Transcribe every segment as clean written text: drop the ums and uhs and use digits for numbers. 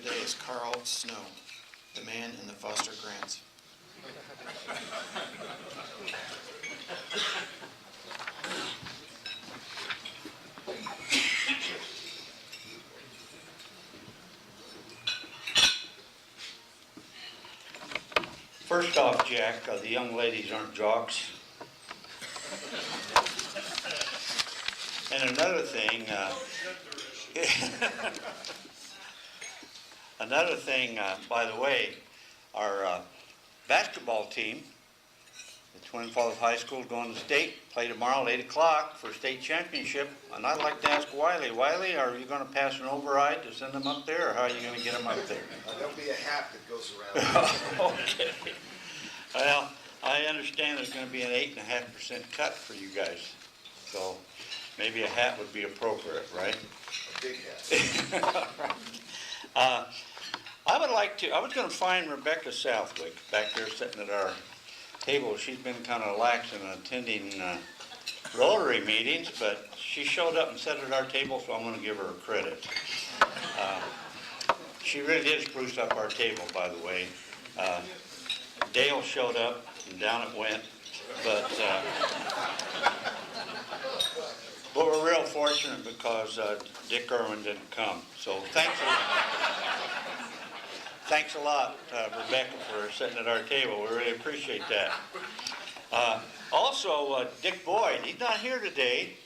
the day is Carl Snow, the man in the Foster Grants. First off, Jack, the young ladies aren't jocks. And another thing, by the way, our basketball team, the Twin Falls High School, is going to state, play tomorrow at 8 o'clock for state championship. And I'd like to ask Wiley, are you going to pass an override to send them up there, or how are you going to get them up there? There'll be a hat that goes around. Okay. Well, I understand there's going to be an 8.5% cut for you guys. So maybe a hat would be appropriate, right? A big hat. I was going to find Rebecca Southwick back there sitting at our table. She's been kind of lax in attending Rotary meetings, but she showed up and sat at our table, so I'm going to give her credit. She really did spruce up our table, by the way. Dale showed up, and down it went, but we're real fortunate because Dick Irwin didn't come. So thanks a lot, Rebecca, for sitting at our table. We really appreciate that. Also, Dick Boyd, he's not here today,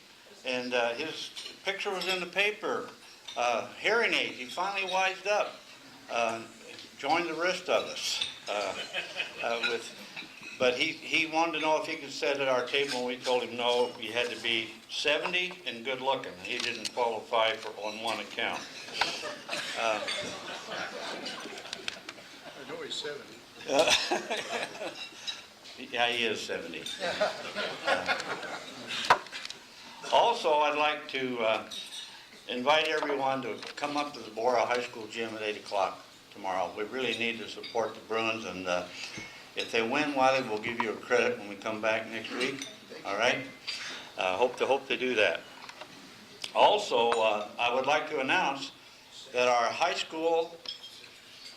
and his picture was in the paper. Hearing aids, he finally wised up, joined the rest of us. But he wanted to know if he could sit at our table, and we told him no, he had to be 70 and good looking. He didn't qualify on one account. I know he's 70. Yeah, he is 70. Also, I'd like to invite everyone to come up to the Bora High School gym at 8 o'clock tomorrow. We really need to support the Bruins, and if they win, Wiley, we'll give you a credit when we come back next week. All right? Hope to do that. Also, I would like to announce that our high school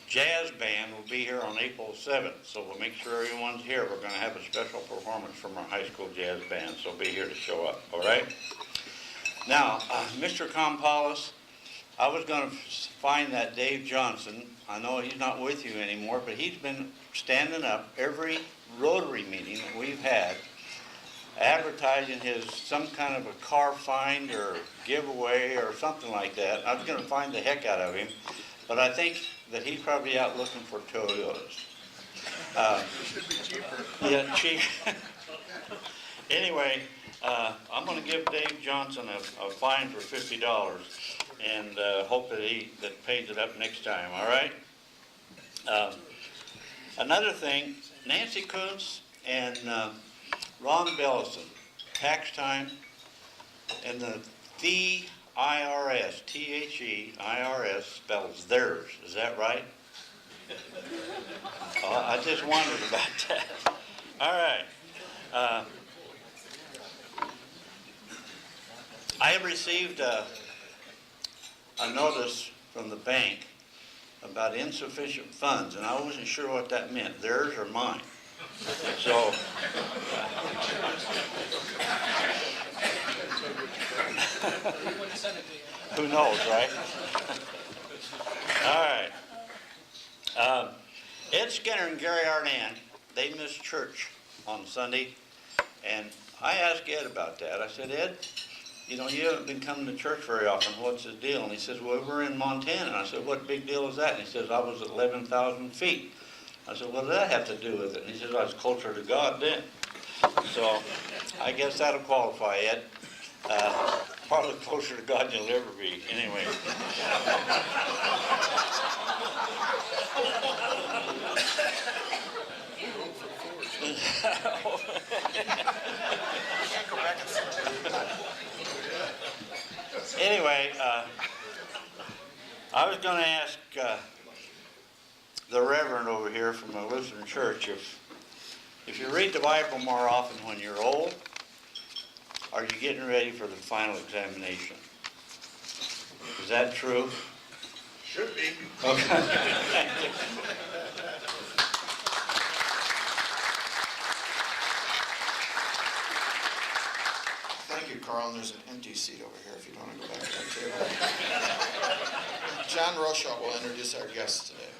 jazz band will be here on April 7th, so we'll make sure everyone's here. We're going to have a special performance from our high school jazz band, so be here to show up, all right? Now, Mr. Compalis, I was going to find that Dave Johnson. I know he's not with you anymore, but he's been standing up every Rotary meeting that we've had, advertising some kind of a car find or giveaway or something like that. I was going to find the heck out of him, but I think that he's probably out looking for Toyotas. Should be cheaper. Yeah, cheap. Anyway, I'm going to give Dave Johnson a fine for $50 and hope that he pays it up next time, all right? Another thing, Nancy Kuntz and Ron Bellison, tax time, and the IRS, THE-IRS spells theirs. Is that right? I just wondered about that. All right. I have received a notice from the bank about insufficient funds, and I wasn't sure what that meant, theirs or mine. So, who knows, right? All right. Ed Skinner and Gary Arnand, they missed church on Sunday, and I asked Ed about that. I said, Ed, you haven't been coming to church very often. What's the deal? And he says, well, we're in Montana. And I said, what big deal is that? And he says, I was at 11,000 feet. I said, what does that have to do with it? And he says, I was closer to God then. So I guess that'll qualify, Ed. Probably closer to God than you'll ever be. Anyway. Anyway, I was going to ask the Reverend over here from the Lutheran Church if you read the Bible more often when you're old, are you getting ready for the final examination? Is that true? Should be. Okay. Thank you. Thank you, Carl, and there's an empty seat over here if you want to go back to that table. John Rochelle will introduce our guests today.